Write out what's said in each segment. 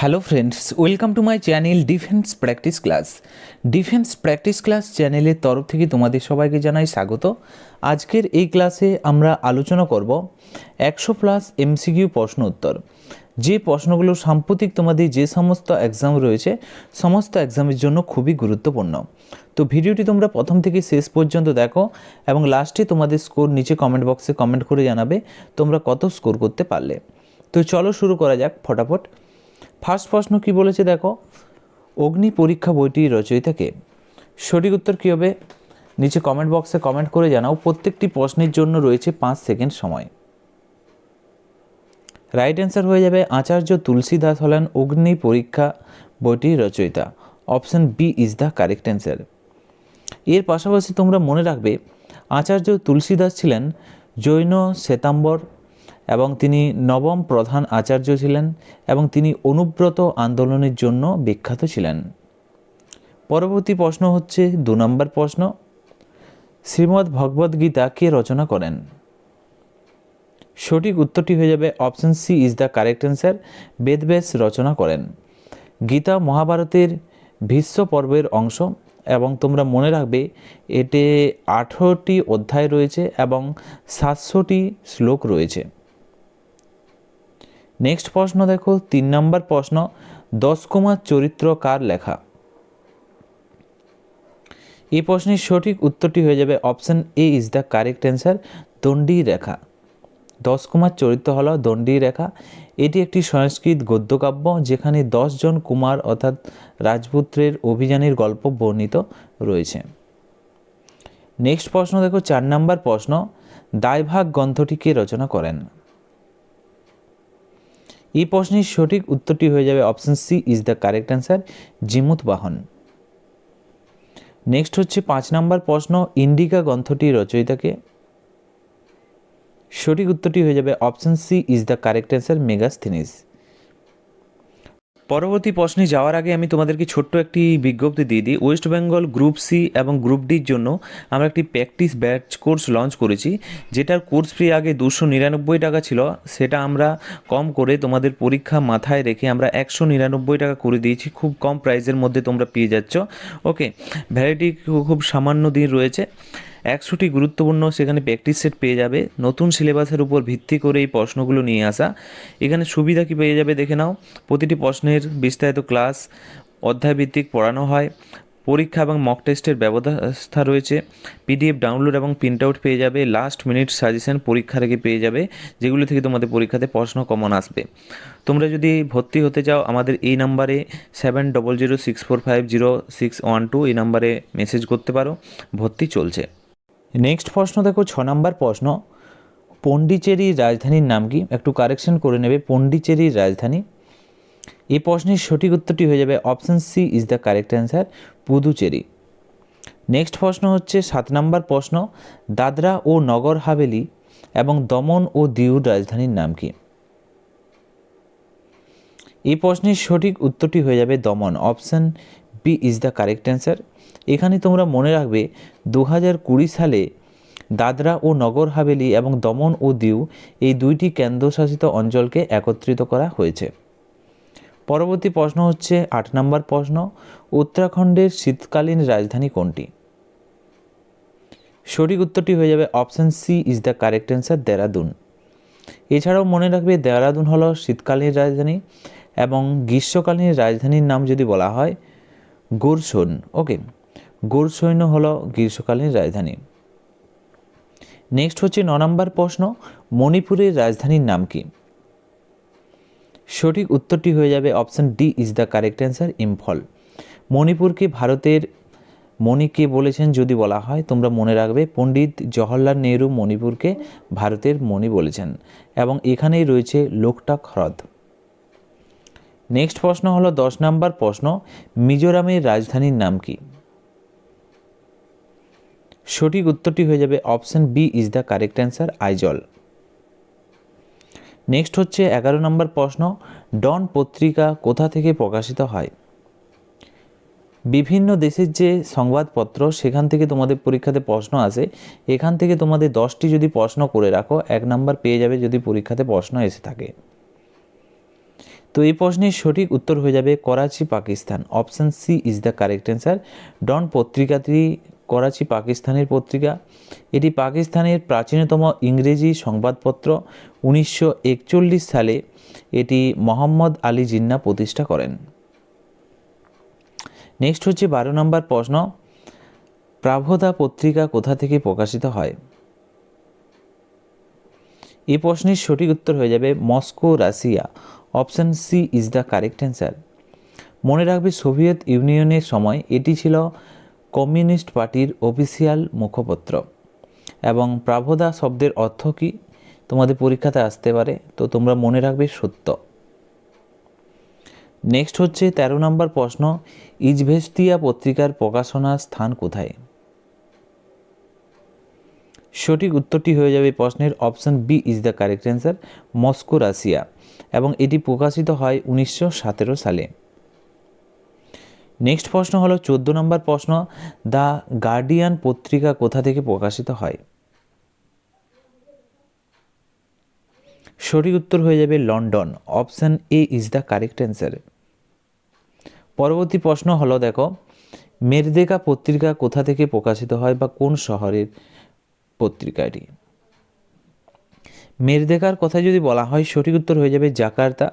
Hello friends, welcome to my channel defence practice class. Defence practice class চ্যানেলের তরফ থেকে তোমাদের সবাইকে জানাই স্বাগত। আজকের এই ক্লাসে আমরা আলোচনা করব 100+ এমসিকিউ প্রশ্ন উত্তর। যে প্রশ্নগুলো সাম্প্রতিক তোমাদের যে সমস্ত এক্সাম রয়েছে সমস্ত এক্সামের জন্য খুবই গুরুত্বপূর্ণ। তো ভিডিওটি তোমরা প্রথম থেকে শেষ পর্যন্ত দেখো এবং লাস্টে তোমাদের স্কোর নিচে কমেন্ট বক্সে কমেন্ট করে জানাবে তোমরা কত স্কোর করতে পারলে। তো চলো শুরু করা যাক ফটাফট। ফার্স্ট প্রশ্ন কি বলেছে দেখো, অগ্নি পরীক্ষা বইটির রচয়িতা কে? সঠিক উত্তর কী হবে নিচে কমেন্ট বক্সে কমেন্ট করে জানাও। প্রত্যেকটি প্রশ্নের জন্য রয়েছে 5 সেকেন্ড সময়। রাইট অ্যান্সার হয়ে যাবে আচার্য তুলসী দাস হলেন অগ্নি পরীক্ষা বইটির রচয়িতা। Option B is the correct answer. এর পাশাপাশি তোমরা মনে রাখবে আচার্য তুলসী দাস ছিলেন জৈন শ্বেতাম্বর এবং তিনি নবম প্রধান আচার্য ছিলেন এবং তিনি অনুব্রত আন্দোলনের জন্য বিখ্যাত ছিলেন। পরবর্তী প্রশ্ন হচ্ছে 2 নম্বর প্রশ্ন, শ্রীমদ্ ভগবদ্ গীতা কে রচনা করেন? সঠিক উত্তরটি হয়ে যাবে option C is the correct answer. Vedavyasa রচনা করেন। গীতা মহাভারতের ভীষ্ম পর্বের অংশ এবং তোমরা মনে রাখবে এতে 18টি অধ্যায় রয়েছে এবং 700টি শ্লোক রয়েছে। নেক্সট প্রশ্ন দেখো 3 নম্বর প্রশ্ন, 10 কুমার চরিত্র কার লেখা? এই প্রশ্নের সঠিক উত্তরটি হয়ে যাবে option A is the correct answer. Dandi রেখা। 10 কুমার চরিত্র হল দণ্ডী রেখা। এটি একটি সংস্কৃত গদ্যকাব্য যেখানে 10 জন কুমার অর্থাৎ রাজপুত্রের অভিযানের গল্প বর্ণিত রয়েছে। নেক্সট প্রশ্ন দেখো 4 নম্বর প্রশ্ন, দায়ভাগ গ্রন্থটি কে রচনা করেন? এই প্রশ্নের সঠিক উত্তরটি হয়ে যাবে option C is the correct answer. Jimutavahana. Next হচ্ছে 5 নম্বর প্রশ্ন, ইন্ডিকা গ্রন্থটির রচয়িতাকে? সঠিক উত্তরটি হয়ে যাবে option C is the correct answer. Megasthenes. পরবর্তী প্রশ্নে যাওয়ার আগে আমি তোমাদেরকে ছোট্ট একটি বিজ্ঞপ্তি দিয়ে দিই। ওয়েস্ট বেঙ্গল গ্রুপ সি এবং গ্রুপ ডির জন্য আমরা একটি প্র্যাকটিস ব্যাচ কোর্স লঞ্চ করেছি, যেটার কোর্স ফি আগে 299 টাকা ছিল, সেটা আমরা কম করে তোমাদের পরীক্ষা মাথায় রেখে আমরা 199 টাকা করে দিয়েছি। খুব কম প্রাইসের মধ্যে তোমরা পেয়ে যাচ্ছ। ওকে, ভ্যালিডিটি খুব সামান্য দিন রয়েছে। 100টি গুরুত্বপূর্ণ সেখানে প্র্যাকটিস সেট পেয়ে যাবে। নতুন সিলেবাসের উপর ভিত্তি করে এই প্রশ্নগুলো নিয়ে আসা। এখানে সুবিধা কি পেয়ে যাবে দেখে নাও। প্রতিটি প্রশ্নের বিস্তারিত ক্লাস অধ্যায়ভিত্তিক পড়ানো হয়। পরীক্ষা এবং মক টেস্টের ব্যবস্থা রয়েছে। পিডিএফ ডাউনলোড এবং প্রিন্ট আউট পেয়ে যাবে। লাস্ট মিনিট সাজেশন পরীক্ষার আগে পেয়ে যাবে, যেগুলো থেকে তোমাদের পরীক্ষাতে প্রশ্ন কমন আসবে। তোমরা যদি ভর্তি হতে চাও আমাদের এই নাম্বারে 7006450612 এই নাম্বারে মেসেজ করতে পারো। ভর্তি চলছে। নেক্সট প্রশ্ন দেখো 6 নম্বর প্রশ্ন, পন্ডিচেরির রাজধানীর নাম কি? একটু কারেকশন করে নেবে। পন্ডিচেরির রাজধানী। এই প্রশ্নের সঠিক উত্তরটি হয়ে যাবে option C is the correct answer. Puducherry. Next প্রশ্ন হচ্ছে 7 নম্বর প্রশ্ন, দাদরা ও নগর হাভেলি এবং দমন ও দিউর রাজধানীর নাম কি? এই প্রশ্নের সঠিক উত্তরটি হয়ে যাবে Daman. Option B is the correct answer. এখানে তোমরা মনে রাখবে 2020 সালে দাদরা ও নগর হাভেলি এবং দমন ও দিউ এই 2টি কেন্দ্রশাসিত অঞ্চলকে একত্রিত করা হয়েছে। পরবর্তী প্রশ্ন হচ্ছে 8 নম্বর প্রশ্ন, উত্তরাখণ্ডের শীতকালীন রাজধানী কোনটি? সঠিক উত্তরটি হয়ে যাবে option C is the correct answer. Dehradun. এছাড়াও মনে রাখবে দেরাদুন হলো শীতকালীন রাজধানী এবং গ্রীষ্মকালীন রাজধানীর নাম যদি বলা হয় গুরসুন। ওকে, গুরসুন হলো গ্রীষ্মকালীন রাজধানী। নেক্সট হচ্ছে 9 নম্বর প্রশ্ন, মণিপুরের রাজধানীর নাম কি? সঠিক উত্তরটি হয়ে যাবে option D is the correct answer. Imphal. মণিপুরকে ভারতের মণি কে বলেছেন যদি বলা হয় তোমরা মনে রাখবে পণ্ডিত জওহরলাল নেহরু মণিপুরকে ভারতের মণি বলেছেন এবং এখানেই রয়েছে লোকটাক হ্রদ। নেক্সট প্রশ্ন হলো 10 নম্বর প্রশ্ন, মিজোরামের রাজধানীর নাম কি? সঠিক উত্তরটি হয়ে যাবে option B is the correct answer. Aizawl. Next হচ্ছে 11 নম্বর প্রশ্ন, ডন পত্রিকা কোথা থেকে প্রকাশিত হয়? বিভিন্ন দেশের যে সংবাদপত্র সেখান থেকে তোমাদের পরীক্ষাতে প্রশ্ন আসে। এখান থেকে তোমাদের 10টি যদি প্রশ্ন করে রাখো 1 নাম্বার পেয়ে যাবে যদি পরীক্ষাতে প্রশ্ন এসে থাকে। তো এই প্রশ্নের সঠিক উত্তর হয়ে যাবে Karachi, Pakistan. Option C is the correct answer. Dawn পত্রিকাটি করাচি পাকিস্তানের পত্রিকা। এটি পাকিস্তানের প্রাচীনতম ইংরেজি সংবাদপত্র। 1941 সালে এটি মোহাম্মদ আলী জিন্নাহ প্রতিষ্ঠা করেন। নেক্সট হচ্ছে 12 নম্বর প্রশ্ন, প্রাভদা পত্রিকা কোথা থেকে প্রকাশিত হয়? এই প্রশ্নের সঠিক উত্তর হয়ে যাবে Moscow, Russia. Option C is the correct answer. মনে রাখবে সোভিয়েত ইউনিয়নের সময় এটি ছিল কমিউনিস্ট পার্টির অফিসিয়াল মুখপত্র। এবং প্রাভদা শব্দের অর্থ কী তোমাদের পরীক্ষাতে আসতে পারে, তো তোমরা মনে রাখবে সত্য। নেক্সট হচ্ছে 13 নম্বর প্রশ্ন, ইজভেস্তিয়া পত্রিকার প্রকাশনার স্থান কোথায়? সঠিক উত্তরটি হয়ে যাবে প্রশ্নের option B is the correct answer, Moscow, Russia. এবং এটি প্রকাশিত হয় 1917 সালে। নেক্সট প্রশ্ন হলো 14 নম্বর প্রশ্ন, দ্য গার্ডিয়ান পত্রিকা কোথা থেকে প্রকাশিত হয়? সঠিক উত্তর হয়ে যাবে London. Option A is the correct answer. পরবর্তী প্রশ্ন হলো দেখো, মেরদেকা পত্রিকা কোথা থেকে প্রকাশিত হয় বা কোন শহরের পত্রিকাটি? মেরদেকার কথা যদি বলা হয় সঠিক উত্তর হয়ে যাবে Jakarta.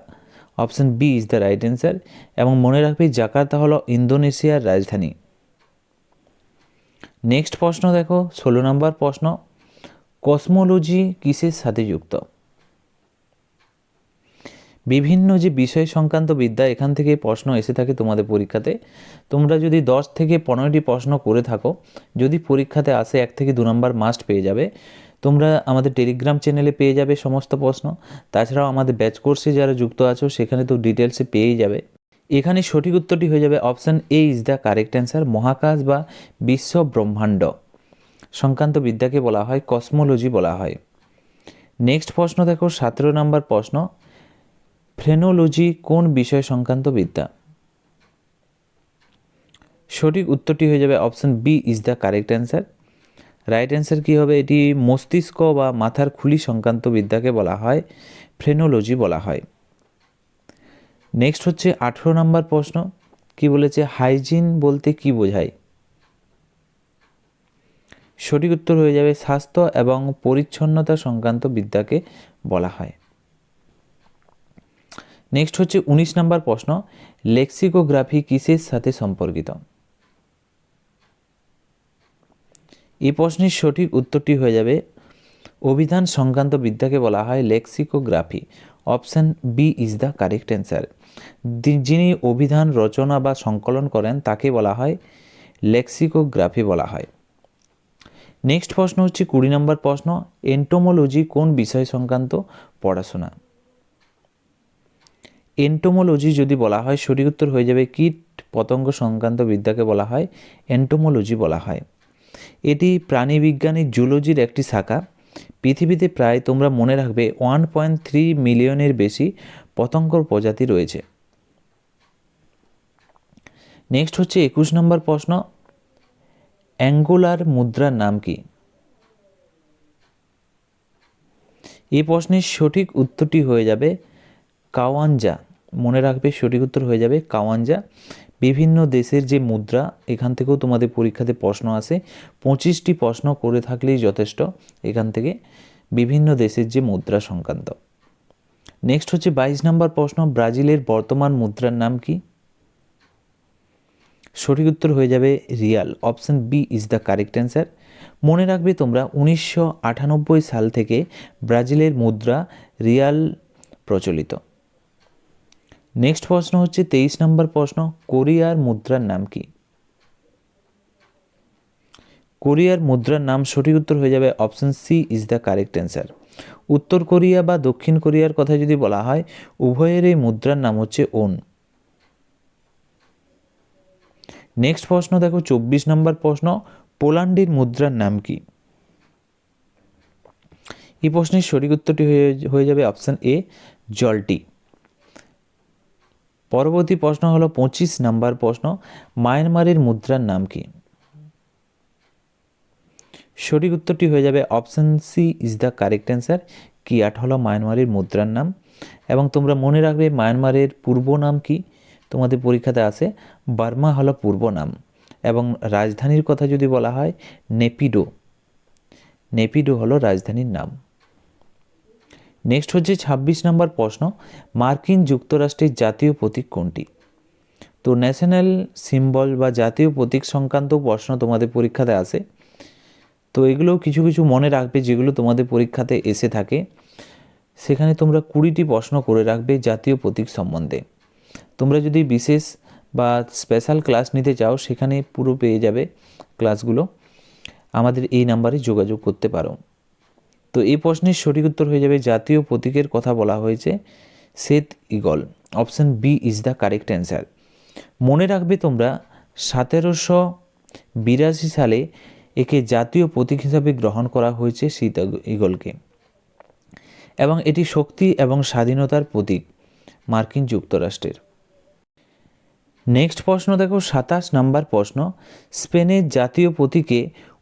Option B is the right answer. এবং মনে রাখবে জাকার্তা হলো ইন্দোনেশিয়ার রাজধানী। নেক্সট প্রশ্ন দেখো 16 নম্বর প্রশ্ন, কসমোলজি কিসের সাথে যুক্ত? বিভিন্ন যে বিষয় সংক্রান্ত বিদ্যা, এখান থেকে প্রশ্ন এসে থাকে তোমাদের পরীক্ষাতে। তোমরা যদি 10 থেকে 15টি প্রশ্ন করে থাকো, যদি পরীক্ষাতে আসে 1 থেকে 2 নম্বর মাস্ট পেয়ে যাবে। তোমরা আমাদের টেলিগ্রাম চ্যানেলে পেয়ে যাবে সমস্ত প্রশ্ন। তাছাড়াও আমাদের ব্যাচ কোর্সে যারা যুক্ত আছো সেখানে তো ডিটেলসে পেয়েই যাবে। এখানে সঠিক উত্তরটি হয়ে যাবে option A is the correct answer. মহাকাশ বা বিশ্ব ব্রহ্মাণ্ড সংক্রান্ত বিদ্যাকে বলা হয় কসমোলজি বলা হয়। নেক্সট প্রশ্ন দেখো 17 নম্বর প্রশ্ন, ফ্রেনোলজি কোন বিষয় সংক্রান্ত বিদ্যা? সঠিক উত্তরটি হয়ে যাবে option B is the correct answer. Right answer কী হবে? এটি মস্তিষ্ক বা মাথার খুলি সংক্রান্ত বিদ্যাকে বলা হয় ফ্রেনোলজি বলা হয়। নেক্সট হচ্ছে 18 নম্বর প্রশ্ন, কি বলেছে, হাইজিন বলতে কি বোঝায়? সঠিক উত্তর হয়ে যাবে স্বাস্থ্য এবং পরিচ্ছন্নতা সংক্রান্ত বিদ্যাকে বলা হয়। নেক্সট হচ্ছে 19 নম্বর প্রশ্ন, লেক্সিকোগ্রাফি কিসের সাথে সম্পর্কিত? এই প্রশ্নের সঠিক উত্তরটি হয়ে যাবে অভিধান সংক্রান্ত বিদ্যাকে বলা হয় lexicography. Option B is the correct answer. যিনি অভিধান রচনা বা সংকলন করেন তাকে বলা হয় লেক্সিকোগ্রাফি বলা হয়। নেক্সট প্রশ্ন হচ্ছে 20 নম্বর প্রশ্ন, এন্টোমোলজি কোন বিষয় সংক্রান্ত পড়াশোনা? এন্টোমোলজি যদি বলা হয় সঠিক উত্তর হয়ে যাবে কীট পতঙ্গ সংক্রান্ত বিদ্যাকে বলা হয় এন্টোমোলজি বলা হয়। এটি প্রাণীবিজ্ঞানী জুলজির একটি শাখা। পৃথিবীতে প্রায় তোমরা মনে রাখবে 1.3 মিলিয়নের বেশি পতঙ্গর প্রজাতি রয়েছে। নেক্সট হচ্ছে 21 নম্বর প্রশ্ন, অ্যাঙ্গুলার মুদ্রার নাম কি? এই প্রশ্নের সঠিক উত্তরটি হয়ে যাবে কাওয়াঞ্জা। মনে রাখবে সঠিক উত্তর হয়ে যাবে কাওয়াঞ্জা। বিভিন্ন দেশের যে মুদ্রা, এখান থেকেও তোমাদের পরীক্ষাতে প্রশ্ন আসে। 25টি প্রশ্ন করে থাকলেই যথেষ্ট এখান থেকে, বিভিন্ন দেশের যে মুদ্রা সংক্রান্ত। নেক্সট হচ্ছে 22 নম্বর প্রশ্ন, ব্রাজিলের বর্তমান মুদ্রার নাম কি? সঠিক উত্তর হয়ে যাবে riyal. Option B is the correct answer. মনে রাখবে তোমরা 1998 সাল থেকে ব্রাজিলের মুদ্রা রিয়াল প্রচলিত। নেক্সট প্রশ্ন হচ্ছে 23 নম্বর প্রশ্ন, কোরিয়ার মুদ্রার নাম কি? কোরিয়ার মুদ্রার নাম সঠিক উত্তর হয়ে যাবে option C is the correct answer. উত্তর কোরিয়া বা দক্ষিণ কোরিয়ার কথা যদি বলা হয়, উভয়ের এই মুদ্রার নাম হচ্ছে ওন। নেক্সট প্রশ্ন দেখো 24 নম্বর প্রশ্ন, পোল্যান্ডের মুদ্রার নাম কি? এই প্রশ্নের সঠিক উত্তরটি হয়ে যাবে অপশান এ জলটি। পরবর্তী প্রশ্ন হলো 25 নম্বর প্রশ্ন, মায়ানমারের মুদ্রার নাম কি? সঠিক উত্তরটি হয়ে যাবে option C is the correct answer kyat হলো মায়ানমারের মুদ্রার নাম। এবং তোমরা মনে রাখবে মায়ানমারের পূর্ব নাম কি, তোমাদের পরীক্ষাতে আসে বার্মা হলো পূর্ব নাম। এবং রাজধানীর কথা যদি বলা হয় নেপিডো, নেপিডো হলো রাজধানীর নাম। নেক্সট হচ্ছে 26 নম্বর প্রশ্ন, মার্কিন যুক্তরাষ্ট্রের জাতীয় প্রতীক কোনটি? তো ন্যাশনাল সিম্বল বা জাতীয় প্রতীক সংক্রান্ত প্রশ্ন তোমাদের পরীক্ষাতে আসে। তো এগুলো কিছু কিছু মনে রাখবে যেগুলো তোমাদের পরীক্ষাতে এসে থাকে। সেখানে তোমরা 20টি প্রশ্ন করে রাখবে জাতীয় প্রতীক সম্বন্ধে। তোমরা যদি বিশেষ বা স্পেশাল ক্লাস নিতে চাও সেখানে পুরো পেয়ে যাবে ক্লাসগুলো, আমাদের এই নাম্বারে যোগাযোগ করতে পারো। তো এই প্রশ্নের সঠিক উত্তর হয়ে যাবে জাতীয় প্রতীকের কথা বলা হয়েছে শ্বেত eagle, option B is the correct answer. মনে রাখবে তোমরা 1782 সালে একে জাতীয় প্রতীক হিসাবে গ্রহণ করা হয়েছে শ্বেত ঈগলকে, এবং এটি শক্তি এবং স্বাধীনতার প্রতীক মার্কিন যুক্তরাষ্ট্রের। নেক্সট প্রশ্ন দেখো 27 নম্বর প্রশ্ন, স্পেনের জাতীয় প্রতীকে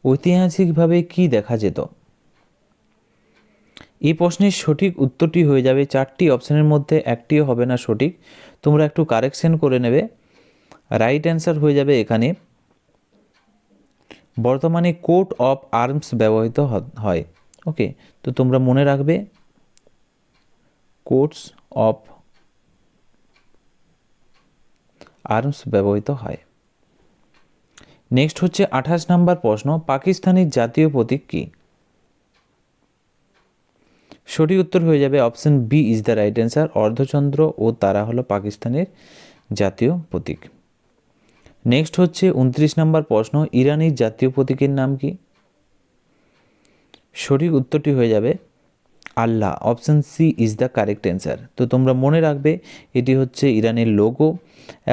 ঐতিহাসিকভাবে কি দেখা যেত? এই প্রশ্নের সঠিক উত্তরটি হয়ে যাবে 4টি অপশনের মধ্যে একটিও হবে না সঠিক, তোমরা একটু কারেকশন করে নেবে। রাইট অ্যান্সার হয়ে যাবে এখানে বর্তমানে কোট অফ আর্মস ব্যবহৃত হয়। ওকে, তো তোমরা মনে রাখবে কোটস অফ আর্মস ব্যবহৃত হয়। নেক্সট হচ্ছে 28 নম্বর প্রশ্ন, পাকিস্তানের জাতীয় প্রতীক কি? সঠিক উত্তর হয়ে যাবে option B is the right answer, অর্ধচন্দ্র ও তারা হলো পাকিস্তানের জাতীয় প্রতীক। নেক্সট হচ্ছে 29 নম্বর প্রশ্ন, ইরানের জাতীয় প্রতীকের নাম কি? সঠিক উত্তরটি হয়ে যাবে Allah, option C is the correct answer. তো তোমরা মনে রাখবে এটি হচ্ছে ইরানের লোগো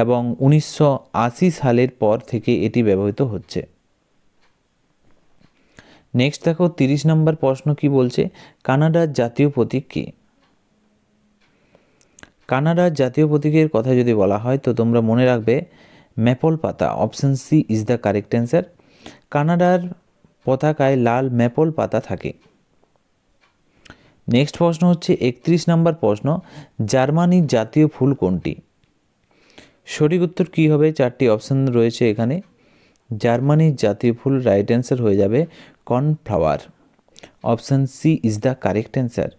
এবং 1980 সালের পর থেকে এটি ব্যবহৃত হচ্ছে। নেক্সট দেখো 30 নম্বর প্রশ্ন কি বলছে, কানাডার জাতীয় প্রতীক কি? কানাডার জাতীয় প্রতীকের কথা যদি বলা হয় তো তোমরা মনে রাখবে ম্যাপল পাতা, option C is the correct answer. কানাডার পতাকায় লাল ম্যাপল পাতা থাকে। নেক্সট প্রশ্ন হচ্ছে 31 নম্বর প্রশ্ন, জার্মানির জাতীয় ফুল কোনটি? সঠিক উত্তর কী হবে? 4টি অপশন রয়েছে এখানে। জার্মানির জাতীয় ফুল রাইট অ্যান্সার হয়ে যাবে cornflower, option C is the correct answer.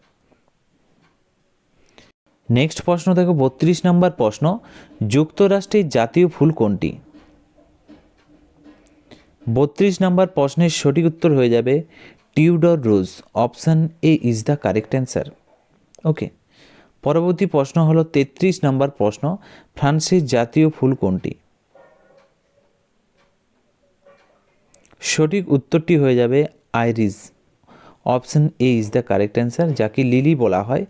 Next প্রশ্ন দেখো 32 নম্বর প্রশ্ন, যুক্তরাষ্ট্রের জাতীয় ফুল কোনটি? 32 নম্বর প্রশ্নের সঠিক উত্তর হয়ে যাবে Tudor rose, option A is the correct answer. Okay, পরবর্তী প্রশ্ন হলো 33 নম্বর প্রশ্ন, ফ্রান্সের জাতীয় ফুল কোনটি? সঠিক উত্তরটি হয়ে যাবে iris, option A is the correct answer, যাকে লিলি বলা হয়।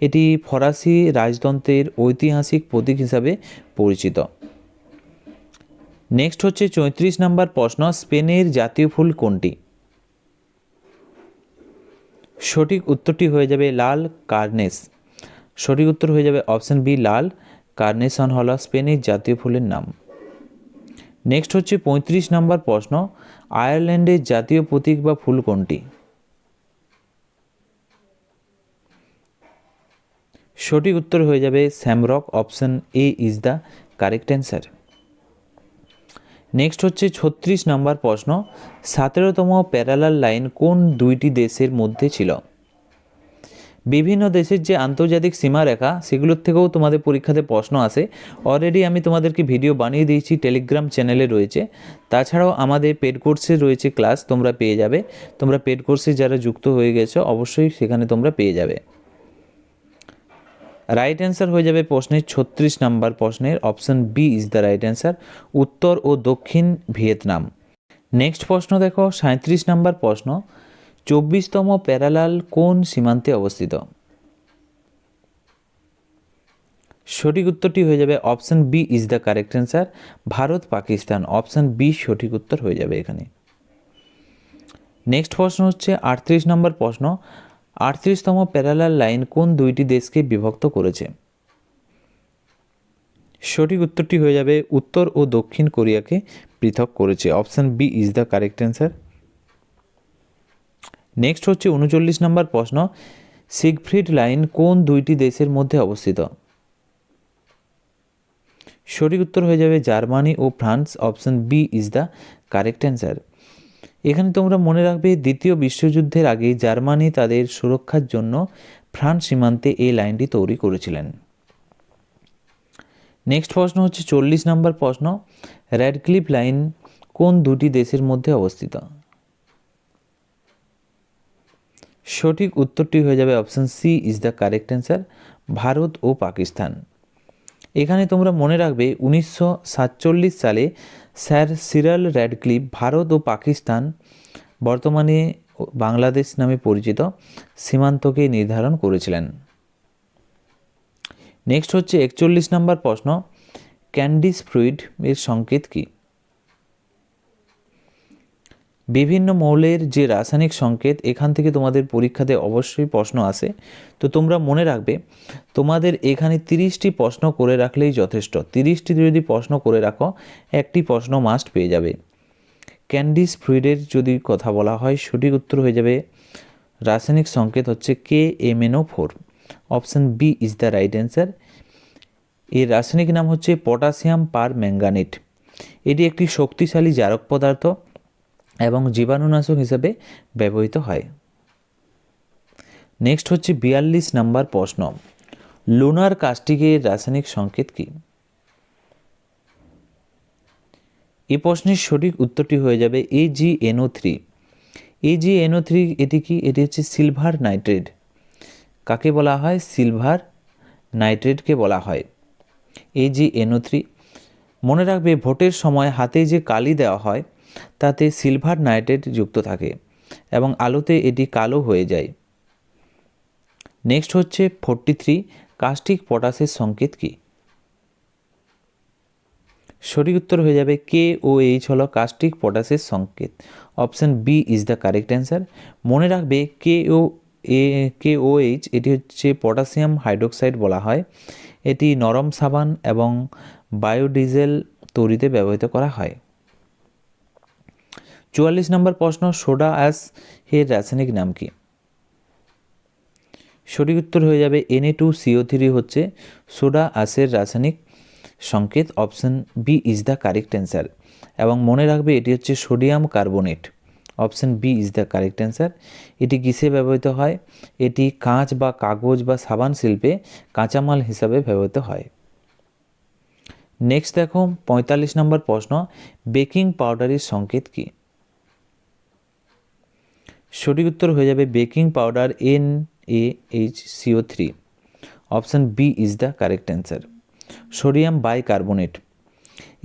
এটি ফরাসি রাজতন্ত্রের ঐতিহাসিক প্রতীক হিসাবে পরিচিত। নেক্সট হচ্ছে 34 নম্বর প্রশ্ন, স্পেনের জাতীয় ফুল কোনটি? সঠিক উত্তরটি হয়ে যাবে লাল কার্নেস, সঠিক উত্তর হয়ে যাবে অপশন বি লাল কার্নেশন হলো স্পেনের জাতীয় ফুলের নাম। নেক্সট হচ্ছে 35 নম্বর প্রশ্ন, আয়ারল্যান্ডের জাতীয় প্রতীক বা ফুল কোনটি? সঠিক উত্তর হয়ে যাবে shamrock, option A is the correct answer. Next হচ্ছে 36 নম্বর প্রশ্ন, 17তম প্যারালাল লাইন কোন দুইটি দেশের মধ্যে ছিল? বিভিন্ন দেশের যে আন্তর্জাতিক সীমারেখা সেগুলোর থেকেও তোমাদের পরীক্ষাতে প্রশ্ন আসে। অলরেডি আমি তোমাদেরকে ভিডিও বানিয়ে দিয়েছি, টেলিগ্রাম চ্যানেলে রয়েছে। তাছাড়াও আমাদের পেড কোর্সে রয়েছে ক্লাস, তোমরা পেয়ে যাবে। তোমরা পেড কোর্সে যারা যুক্ত হয়ে গেছো অবশ্যই সেখানে তোমরা পেয়ে যাবে। রাইট অ্যান্সার হয়ে যাবে প্রশ্নের 36 নম্বর প্রশ্নের option B is the right answer, উত্তর ও দক্ষিণ ভিয়েতনাম। নেক্সট প্রশ্ন দেখো 37 নম্বর প্রশ্ন, 24তম প্যারালাল কোন সীমান্তে অবস্থিত? সঠিক উত্তরটি হয়ে যাবে option B is the correct answer, Bharat Pakistan, option B সঠিক উত্তর হয়ে যাবে এখানে। নেক্সট প্রশ্ন হচ্ছে 38 নম্বর প্রশ্ন, 38তম প্যারালাল লাইন কোন দুইটি দেশকে বিভক্ত করেছে? সঠিক উত্তরটি হয়ে যাবে উত্তর ও দক্ষিণ কোরিয়াকে পৃথক করেছে, option B is the correct answer. Next হচ্ছে 39 নম্বর প্রশ্ন, সিগফ্রিড লাইন কোন দুইটি দেশের মধ্যে অবস্থিত? সঠিক উত্তর হয়ে যাবে জার্মানি ও France. Option B is the correct answer. এখানে তোমরা মনে রাখবে দ্বিতীয় বিশ্বযুদ্ধের আগে জার্মানি তাদের সুরক্ষার জন্য ফ্রান্স সীমান্তে এই লাইনটি তৈরি করেছিলেন। নেক্সট প্রশ্ন হচ্ছে 40 নম্বর প্রশ্ন, র্যাডক্লিফ লাইন কোন দুটি দেশের মধ্যে অবস্থিত? সঠিক উত্তরটি হয়ে যাবে option C is the correct answer, Bharat ও পাকিস্তান। এখানে তোমরা মনে রাখবে 1947 সালে স্যার সিরাল র্যাডক্লিফ ভারত ও পাকিস্তান, বর্তমানে বাংলাদেশ নামে পরিচিত, সীমান্তকে নির্ধারণ করেছিলেন। নেক্সট হচ্ছে 41 নম্বর প্রশ্ন, ক্যান্ডিস ফ্লুইড এর সংকেত কী? বিভিন্ন মৌলের যে রাসায়নিক সংকেত, এখান থেকে তোমাদের পরীক্ষাতে অবশ্যই প্রশ্ন আসে। তো তোমরা মনে রাখবে তোমাদের এখানে 30টি প্রশ্ন করে রাখলেই যথেষ্ট। 30টি যদি প্রশ্ন করে রাখো, একটি প্রশ্ন মাস্ট পেয়ে যাবে। ক্যান্ডিস ফ্লুইডের যদি কথা বলা হয়, সঠিক উত্তর হয়ে যাবে রাসায়নিক সংকেত হচ্ছে KMnO4। Option B is the right answer. এর রাসায়নিক নাম হচ্ছে পটাশিয়াম পার ম্যাঙ্গানেট। এটি একটি শক্তিশালী জারক পদার্থ এবং জীবাণুনাশক হিসেবে ব্যবহৃত হয়। নেক্সট হচ্ছে 42 নম্বর প্রশ্ন, লুনার কাস্টিকের রাসায়নিক সংকেত কী? এই প্রশ্নের সঠিক উত্তরটি হয়ে যাবে AgNO3। AgNO3 এটি কি? এটি হচ্ছে সিলভার নাইট্রেট। কাকে বলা হয়? সিলভার নাইট্রেটকে বলা হয় AgNO3। মনে রাখবে ভোটের সময় হাতে যে কালি দেওয়া হয় তাতে সিলভার নাইট্রেট যুক্ত থাকে এবং আলোতে এটি কালো হয়ে যায়। নেক্সট হচ্ছে 43, কাস্টিক পটাশের সংকেত কী? সঠিক উত্তর হয়ে যাবে KOH হলো কাস্টিক পটাশের সংকেত। Option B is the correct answer. মনে রাখবে KOH এটি হচ্ছে পটাশিয়াম হাইড্রোক্সাইড বলা হয়। এটি নরম সাবান এবং বায়োডিজেল তৈরিতে ব্যবহৃত করা হয়। 44 নম্বর প্রশ্ন, সোডা অ্যাশ এর রাসায়নিক নাম কি? সঠিক উত্তর হয়ে যাবে Na2CO3 হচ্ছে সোডা অ্যাশের রাসায়নিক সংকেত। Option B is the correct answer. এবং মনে রাখবে এটি হচ্ছে sodium carbonate. Option B is the correct answer. এটি কিসে ব্যবহৃত হয়? এটি কাঁচ বা কাগজ বা সাবান শিল্পে কাঁচামাল হিসাবে ব্যবহৃত হয়। নেক্সট দেখো 45 নম্বর প্রশ্ন, বেকিং পাউডারের সংকেত কী? সঠিক উত্তর হয়ে যাবে baking powder NaHCO3। Option B is the correct answer, sodium bicarbonate.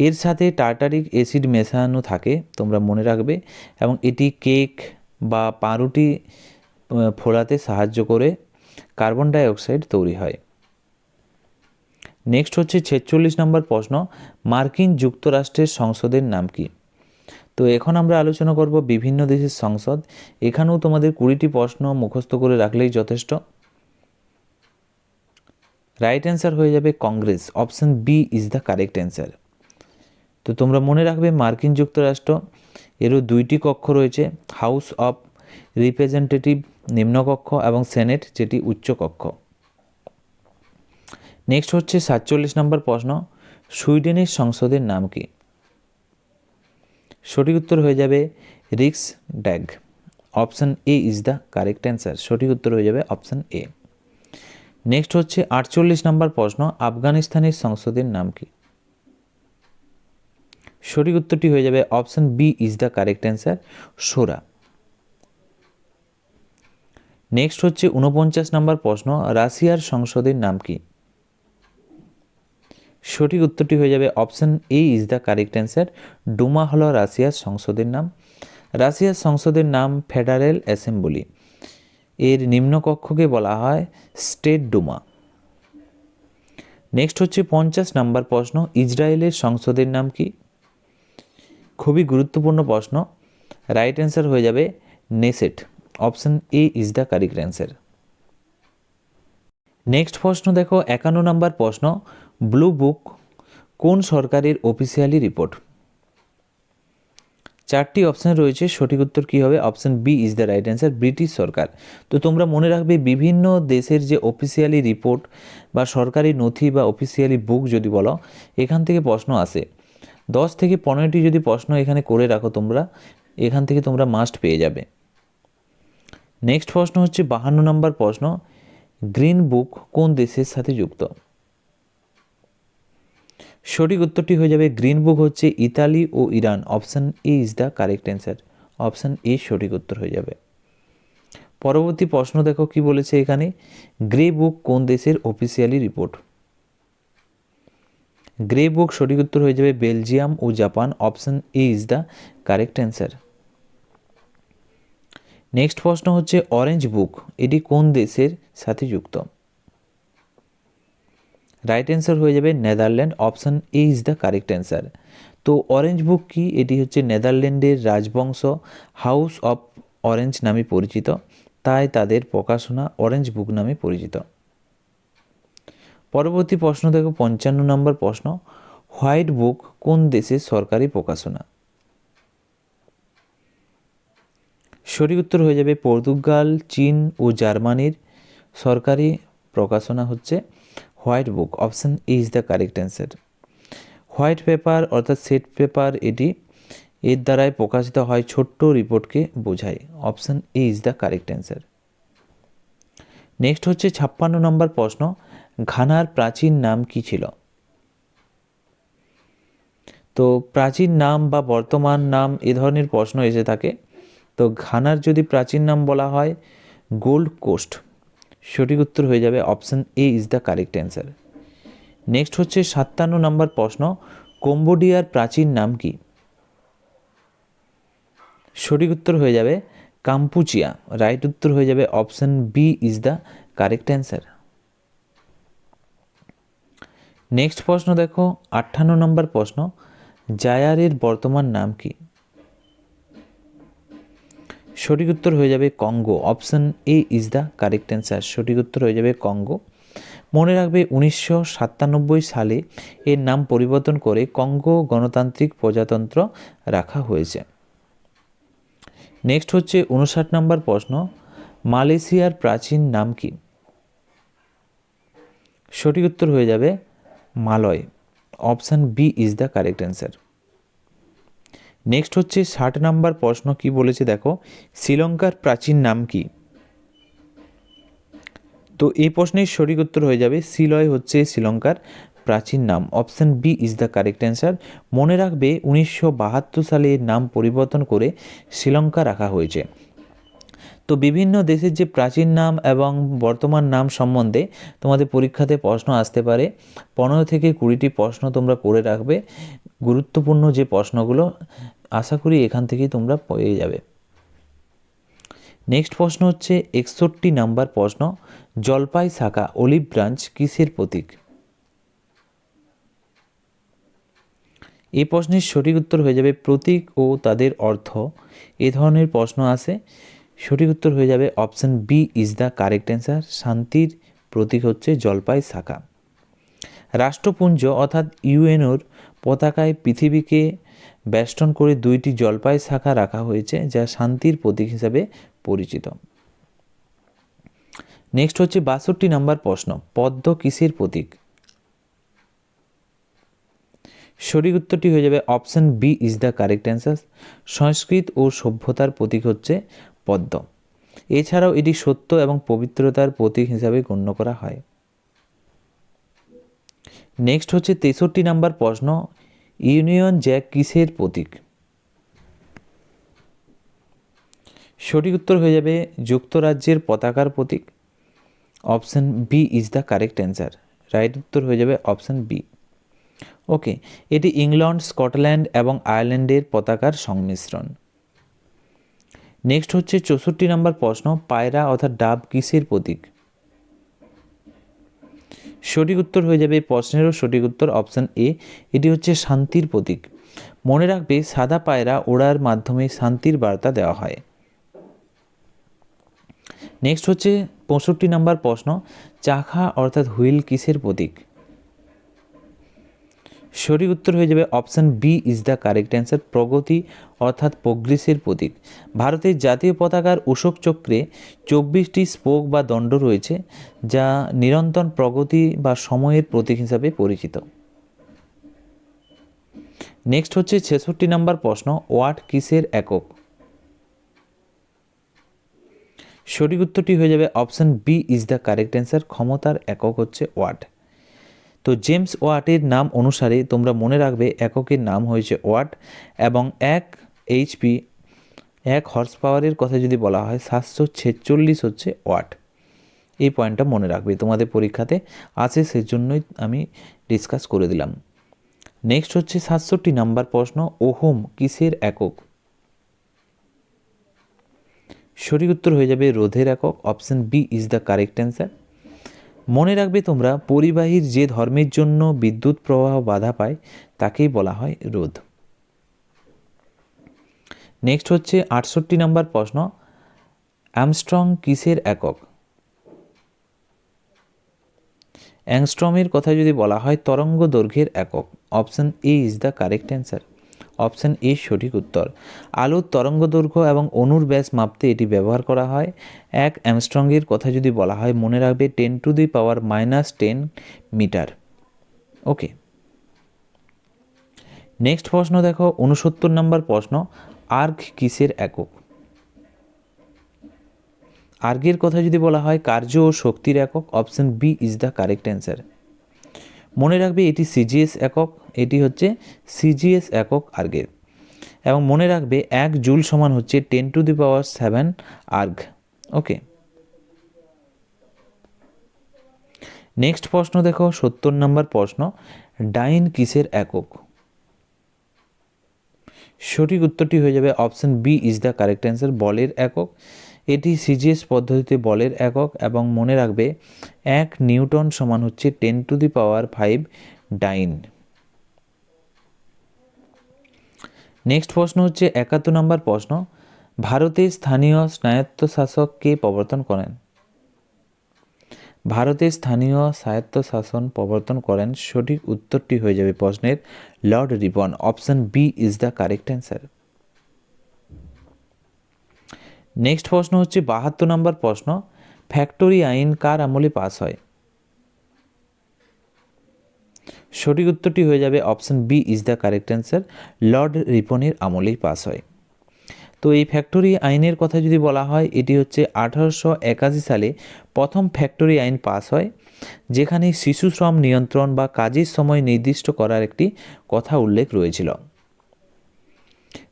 এর সাথে টার্টারিক অ্যাসিড মেশানো থাকে, তোমরা মনে রাখবে, এবং এটি কেক বা পাউরুটি ফোড়াতে সাহায্য করে কার্বন ডাই অক্সাইড তৈরি হয়। নেক্সট হচ্ছে 46 নম্বর প্রশ্ন, মার্কিন যুক্তরাষ্ট্রের সংসদের নাম কি? তো এখন আমরা আলোচনা করব বিভিন্ন দেশের সংসদ। এখানেও তোমাদের 20টি প্রশ্ন মুখস্থ করে রাখলেই যথেষ্ট। রাইট অ্যান্সার হয়ে যাবে Congress. Option B is the correct answer. তো তোমরা মনে রাখবে মার্কিন যুক্তরাষ্ট্র এরও 2টি কক্ষ রয়েছে, হাউস অফ রিপ্রেজেন্টেটিভ নিম্নকক্ষ এবং সেনেট যেটি উচ্চকক্ষ। নেক্সট হচ্ছে 47 নম্বর প্রশ্ন, সুইডেনের সংসদের নাম কি? সঠিক উত্তর হয়ে যাবে Riksdag. Option A is the correct answer. সঠিক উত্তর হয়ে যাবে অপশন এ। নেক্সট হচ্ছে 48 নম্বর প্রশ্ন, আফগানিস্তানের সংসদের নাম কি? সঠিক উত্তরটি হয়ে যাবে option B is the correct answer, Shura. Next হচ্ছে 49 নম্বর প্রশ্ন, রাশিয়ার সংসদের নাম কি? সঠিক উত্তরটি হয়ে যাবে option A is the correct answer, Duma হলো রাশিয়ার সংসদের নাম। রাশিয়ার সংসদের নাম ফেডারেল অ্যাসেম্বলি। এর নিম্নকক্ষকে বলা হয় স্টেট ডুমা। নেক্সট হচ্ছে 50 নম্বর প্রশ্ন, ইসরায়েলের সংসদের নাম কি? খুবই গুরুত্বপূর্ণ প্রশ্ন। রাইট অ্যান্সার হয়ে যাবে Knesset. Option A is the correct answer. Next প্রশ্ন দেখো 51 নম্বর প্রশ্ন, ব্লু বুক কোন সরকারের অফিসিয়ালি রিপোর্ট? চারটি অপশান রয়েছে, সঠিক উত্তর কী হবে? Option B is the right answer, British সরকার। তো তোমরা মনে রাখবে বিভিন্ন দেশের যে অফিসিয়ালি রিপোর্ট বা সরকারি নথি বা অফিসিয়ালি বুক যদি বলো, এখান থেকে প্রশ্ন আসে। 10 থেকে 15টি যদি প্রশ্ন এখানে করে রাখো তোমরা, এখান থেকে তোমরা মাস্ট পেয়ে যাবে। নেক্সট প্রশ্ন হচ্ছে 52 নম্বর প্রশ্ন, গ্রিন বুক কোন দেশের সাথে যুক্ত? সঠিক উত্তরটি হয়ে যাবে গ্রিন বুক হচ্ছে ইতালি ও Iran. Option A is the correct answer, option A সঠিক উত্তর হয়ে যাবে। পরবর্তী প্রশ্ন দেখো কি বলেছে এখানে, গ্রে বুক কোন দেশের অফিসিয়ালি রিপোর্ট? গ্রে বুক সঠিক উত্তর হয়ে যাবে বেলজিয়াম ও Japan. Option A is the correct answer. Next প্রশ্ন হচ্ছে অরেঞ্জ বুক, এটি কোন দেশের সাথে যুক্ত? রাইট অ্যান্সার হয়ে যাবে Netherland. Option A is the correct answer. তো অরেঞ্জ বুক কি? এটি হচ্ছে নেদারল্যান্ডের রাজবংশ হাউস অফ অরেঞ্জ নামে পরিচিত, তাই তাদের প্রকাশনা অরেঞ্জ বুক নামে পরিচিত। পরবর্তী প্রশ্ন দেখো 55 নম্বর প্রশ্ন, হোয়াইট বুক কোন দেশের সরকারি প্রকাশনা? সঠিক উত্তর হয়ে যাবে পর্তুগাল, চীন ও জার্মানির সরকারি প্রকাশনা হচ্ছে white book. Option A is the correct answer. White paper অর্থাৎ সেট পেপার, এটি এর দ্বারাই প্রকাশিত হয় ছোট্ট রিপোর্টকে বোঝায়। Option A is the correct answer. Next হচ্ছে 56 নম্বর প্রশ্ন, ঘানার প্রাচীন নাম কি ছিল? তো প্রাচীন নাম বা বর্তমান নাম এ ধরনের প্রশ্ন এসে থাকে। তো ঘানার যদি প্রাচীন নাম বলা হয় গোল্ড কোস্ট, সঠিক উত্তর হয়ে যাবে option A is the correct answer. Next হচ্ছে 57 নম্বর প্রশ্ন, কম্বোডিয়ার প্রাচীন নাম কি? সঠিক উত্তর হয়ে যাবে কাম্পুচিয়া। রাইট উত্তর হয়ে যাবে option B is the correct answer. Next প্রশ্ন দেখো 58 নম্বর প্রশ্ন, জায়ারের বর্তমান নাম কি? সঠিক উত্তর হয়ে যাবে Congo. Option A is the correct answer, সঠিক উত্তর হয়ে যাবে কঙ্গো। মনে রাখবে 1997 সালে এর নাম পরিবর্তন করে কঙ্গো গণতান্ত্রিক প্রজাতন্ত্র রাখা হয়েছে। নেক্সট হচ্ছে 59 নম্বর প্রশ্ন, মালয়েশিয়ার প্রাচীন নাম কি? সঠিক উত্তর হয়ে যাবে Malay. Option B is the correct answer. Next হচ্ছে 60 নম্বর প্রশ্ন, কি বলেছে দেখো, শ্রীলঙ্কার প্রাচীন নাম কি? তো এই প্রশ্নের সঠিক উত্তর হয়ে যাবে সিলয় হচ্ছে শ্রীলঙ্কার প্রাচীন নাম। Option B is the correct answer. মনে রাখবে 1972 সালে এর নাম পরিবর্তন করে শ্রীলঙ্কা রাখা হয়েছে। তো বিভিন্ন দেশের যে প্রাচীন নাম এবং বর্তমান নাম সম্বন্ধে তোমাদের পরীক্ষাতে প্রশ্ন আসতে পারে। 15 থেকে 20টি প্রশ্ন তোমরা পড়ে রাখবে, গুরুত্বপূর্ণ যে প্রশ্নগুলো, আশা করি এখান থেকেই তোমরা পেয়ে যাবে। নেক্সট প্রশ্ন হচ্ছে 61 নাম্বার প্রশ্ন, জলপাই শাখা অলিভ ব্রাঞ্চ কিসের প্রতীক? এই প্রশ্নের সঠিক উত্তর হয়ে যাবে প্রতীক ও তাদের অর্থ। এ ধরনের প্রশ্ন আসে, সঠিক উত্তর হয়ে যাবে option B is the correct answer. শান্তির প্রতীক হচ্ছে জলপাই শাখা। রাষ্ট্রপুঞ্জ অর্থাৎ ইউএনওর পতাকায় পৃথিবীকে বেষ্টন করে 2টি জলপাই শাখা রাখা হয়েছে, যা শান্তির প্রতীক হিসাবে পরিচিত। নেক্সট হচ্ছে 62 নম্বর প্রশ্ন, পদ্ম কিসের প্রতীক? সঠিক উত্তরটি হয়ে যাবে option B is the correct answer. সংস্কৃত ও সভ্যতার প্রতীক হচ্ছে পদ্ম। এছাড়াও এটি সত্য এবং পবিত্রতার প্রতীক হিসাবে গণ্য করা হয়। নেক্সট হচ্ছে 63 নম্বর প্রশ্ন, ইউনিয়ন জ্যাক কিসের প্রতীক? সঠিক উত্তর হয়ে যাবে যুক্তরাজ্যের পতাকার প্রতীক। Option B is the correct answer. Right উত্তর হয়ে যাবে অপশান বি। ওকে, এটি ইংল্যান্ড, স্কটল্যান্ড এবং আয়ারল্যান্ডের পতাকার সংমিশ্রণ। নেক্সট হচ্ছে 64 নম্বর প্রশ্ন, পায়রা অর্থাৎ ডাব কিসের প্রতীক? সঠিক উত্তর হয়ে যাবে প্রশ্নেরও সঠিক উত্তর অপশান এ, এটি হচ্ছে শান্তির প্রতীক। মনে রাখবে সাদা পায়রা ওড়ার মাধ্যমে শান্তির বার্তা দেওয়া হয়। নেক্সট হচ্ছে 65 নম্বর প্রশ্ন, চাকা অর্থাৎ হুইল কিসের প্রতীক? সঠিক উত্তর হয়ে যাবে option B is the correct answer, প্রগতি অর্থাৎ প্রোগ্রেসের প্রতীক। ভারতের জাতীয় পতাকার অশোক চক্রে 24টি স্পোক বা দণ্ড রয়েছে, যা নিরন্তর প্রগতি বা সময়ের প্রতীক হিসাবে পরিচিত। নেক্সট হচ্ছে 66 নম্বর প্রশ্ন, ওয়াট কিসের একক? সঠিক উত্তরটি হয়ে যাবে option B is the correct answer, ক্ষমতার একক হচ্ছে ওয়াট। তো জেমস ওয়াটের নাম অনুসারে তোমরা মনে রাখবে এককের নাম হয়েছে ওয়াট, এবং 1 HP 1 হর্স পাওয়ারের কথা যদি বলা হয় 746 হচ্ছে ওয়াট। এই পয়েন্টটা মনে রাখবে, তোমাদের পরীক্ষাতে আছে, সেজন্যই আমি ডিসকাস করে দিলাম। নেক্সট হচ্ছে 67 নাম্বার প্রশ্ন, ওহম কিসের একক? সঠিক উত্তর হয়ে যাবে রোধের একক, option B is the correct answer. মনে রাখবে তোমরা, পরিবাহীর যে ধর্মের জন্য বিদ্যুৎ প্রবাহ বাধা পায় তাকেই বলা হয় রোধ। নেক্সট হচ্ছে 68 নম্বর প্রশ্ন, অ্যামস্ট্রং কিসের একক? অ্যাংস্ট্রমের কথা যদি বলা হয় তরঙ্গ দৈর্ঘ্যের একক, option A is the correct answer, option A সঠিক উত্তর। আলোর তরঙ্গ দৈর্ঘ্য এবং অণুর ব্যাস মাপতে এটি ব্যবহার করা হয়। 1 অ্যামস্ট্রংয়ের কথা যদি বলা হয় মনে রাখবে 10⁻⁻10 মিটার। ওকে, নেক্সট প্রশ্ন দেখো 69 নম্বর প্রশ্ন, আর্ঘ কিসের একক? আর্ঘের কথা যদি বলা হয় কার্য ও শক্তির একক, option B is the correct answer. মনে রাখবে এটি সিজিএস একক, এটি হচ্ছে সিজিএস একক আর্ঘের। এবং মনে রাখবে 1 জুল সমান হচ্ছে 10⁻7 আর্ঘ। ওকে, নেক্সট প্রশ্ন দেখো 70 নম্বর প্রশ্ন, ডাইন কিসের একক? সঠিক উত্তরটি হয়ে যাবে option B is the correct answer, বলের একক। এটি সিজিএস পদ্ধতিতে বলের একক, এবং মনে রাখবে 1 নিউটন সমান হচ্ছে 10⁵ ডাইন। নেক্সট প্রশ্ন হচ্ছে 71 নম্বর প্রশ্ন, ভারতের স্থানীয় স্বায়ত্তশাসক কে প্রবর্তন করেন? ভারতের স্থানীয় স্বায়ত্তশাসন প্রবর্তন করেন, সঠিক উত্তরটি হয়ে যাবে প্রশ্নের lord Ripon, option B is the correct answer. Next প্রশ্ন হচ্ছে 72 নম্বর প্রশ্ন, ফ্যাক্টরি আইন কার আমলে পাস হয়? সঠিক উত্তরটি হয়ে যাবে option B is the correct answer, Lord রিপনের আমলেই পাস হয়। তো এই ফ্যাক্টরি আইনের কথা যদি বলা হয় এটি হচ্ছে 1881 সালে প্রথম ফ্যাক্টরি আইন পাস হয়, যেখানে শিশু শ্রম নিয়ন্ত্রণ বা কাজের সময় নির্দিষ্ট করার একটি কথা উল্লেখ রয়েছিল।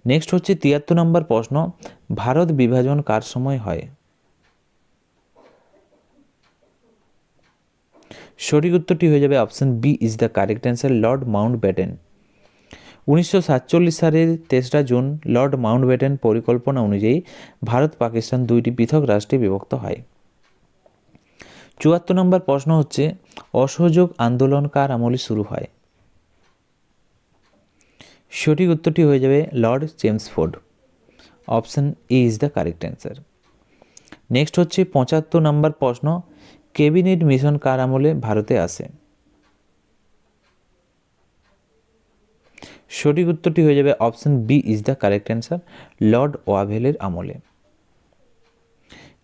নেক্সট হচ্ছে 73 নম্বর প্রশ্ন, ভারত বিভাজন কার সময় হয়? সঠিক উত্তরটি হয়ে যাবে option B is the correct answer, lord Mountbatten. 1947 সালের 3রা জুন লর্ড মাউন্টব্যাটেন পরিকল্পনা অনুযায়ী ভারত পাকিস্তান 2টি পৃথক রাষ্ট্রে বিভক্ত হয়। 74 নম্বর প্রশ্ন হচ্ছে, অসহযোগ আন্দোলন কার আমলে শুরু হয়? সঠিক উত্তরটি হয়ে যাবে Lord Chelmsford, option A is the correct answer. Next হচ্ছে 75 নম্বর প্রশ্ন, ক্যাবিনেট মিশন কার আমলে ভারতে আসে? সঠিক উত্তরটি হয়ে যাবে option B is the correct answer, Lord ওয়াভেলের আমলে।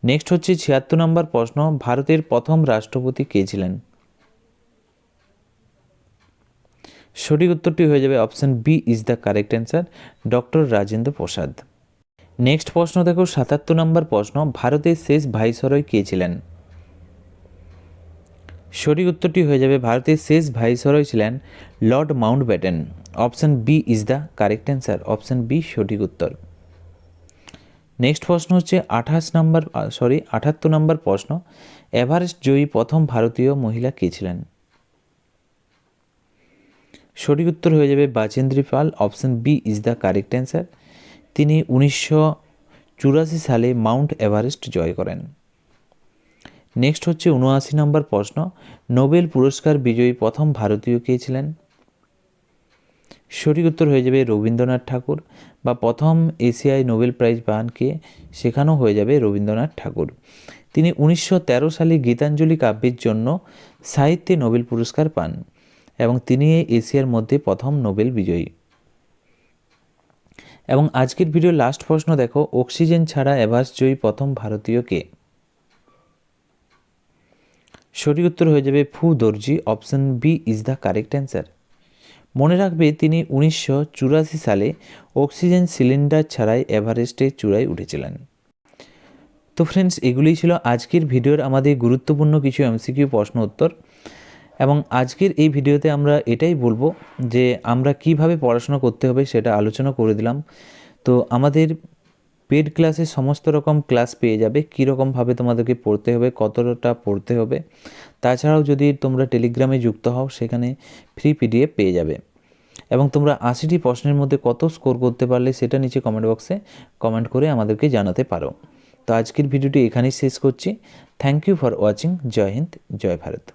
নেক্সট হচ্ছে 76 নম্বর প্রশ্ন, ভারতের প্রথম রাষ্ট্রপতি কে ছিলেন? সঠিক উত্তরটি হয়ে যাবে option B is the correct answer, doctor Rajendra Prasad. Next প্রশ্ন দেখো 77 নম্বর প্রশ্ন, ভারতের শেষ ভাইসরয় কে ছিলেন? সঠিক উত্তরটি হয়ে যাবে ভারতের শেষ ভাইসরয় ছিলেন lord Mountbatten, option B is the correct answer, option B সঠিক উত্তর। নেক্সট প্রশ্ন হচ্ছে 78 নম্বর প্রশ্ন, এভারেস্ট জয়ী প্রথম ভারতীয় মহিলা কে ছিলেন? সঠিক উত্তর হয়ে যাবে Bachendri Pal, option B is the correct answer. তিনি 1984 সালে মাউন্ট এভারেস্ট জয় করেন। নেক্সট হচ্ছে 79 নম্বর প্রশ্ন, নোবেল পুরস্কার বিজয়ী প্রথম ভারতীয় কে ছিলেন? সঠিক উত্তর হয়ে যাবে রবীন্দ্রনাথ ঠাকুর, বা প্রথম এশিয়ায় নোবেল প্রাইজ পান কে, সেখানেও হয়ে যাবে রবীন্দ্রনাথ ঠাকুর। তিনি 1913 সালে গীতাঞ্জলি কাব্যের জন্য সাহিত্যে নোবেল পুরস্কার পান, এবং তিনি এশিয়ার মধ্যে প্রথম নোবেল বিজয়ী। এবং আজকের ভিডিওর লাস্ট প্রশ্ন দেখো, অক্সিজেন ছাড়া এভারেস্ট জয়ী প্রথম ভারতীয় কে? সঠিক উত্তর হয়ে যাবে Phu Dorji. Option B is the correct answer. মনে রাখবে তিনি 1984 সালে অক্সিজেন সিলিন্ডার ছাড়াই এভারেস্টের চূড়ায় উঠেছিলেন। তো ফ্রেন্ডস, এগুলোই ছিল আজকের ভিডিওর আমাদের গুরুত্বপূর্ণ কিছু এমসিকিউ প্রশ্ন উত্তর। এবং আজকের এই ভিডিওতে আমরা এটাই বলবো যে আমরা কিভাবে পড়াশোনা করতে হবে সেটা আলোচনা করে দিলাম। তো আমাদের পেড ক্লাসে সমস্ত রকম ক্লাস পেয়ে যাবে, কীরকমভাবে তোমাদেরকে পড়তে হবে, কতটা পড়তে হবে। তাছাড়াও যদি তোমরা টেলিগ্রামে যুক্ত হও সেখানে ফ্রি পিডিএফ পেয়ে যাবে। এবং তোমরা 80টি প্রশ্নের মধ্যে কত স্কোর করতে পারলে সেটা নিচে কমেন্ট বক্সে কমেন্ট করে আমাদেরকে জানাতে পারো। তো আজকের ভিডিওটি এখানেই শেষ করছি। Thank you for watching. জয় হিন্দ, জয় ভারত।